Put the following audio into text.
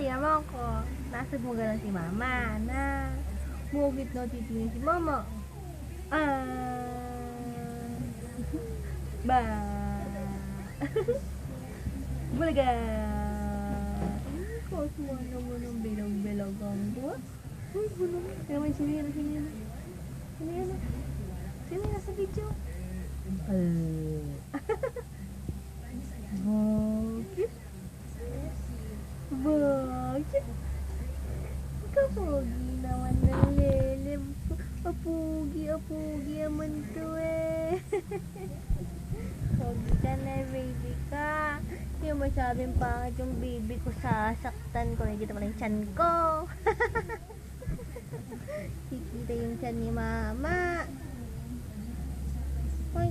tingnan mo ko. Nasa buga lang si mama na mugit na titingin si mama. Ba. Bulaga. Kosmo naman ang bilang-bilang ang buwa. Uy, bulong. Kaya may sinira. Sino yan sa video? Bakit? Kapogi naman ng lele. Apugi naman to eh. Pogi ka na, baby ka. Yung masabing pangit yung baby ko, sasaktan ko. Nakikita pala yung tiyan ko. Kikita yung tiyan ni mama. Hoy,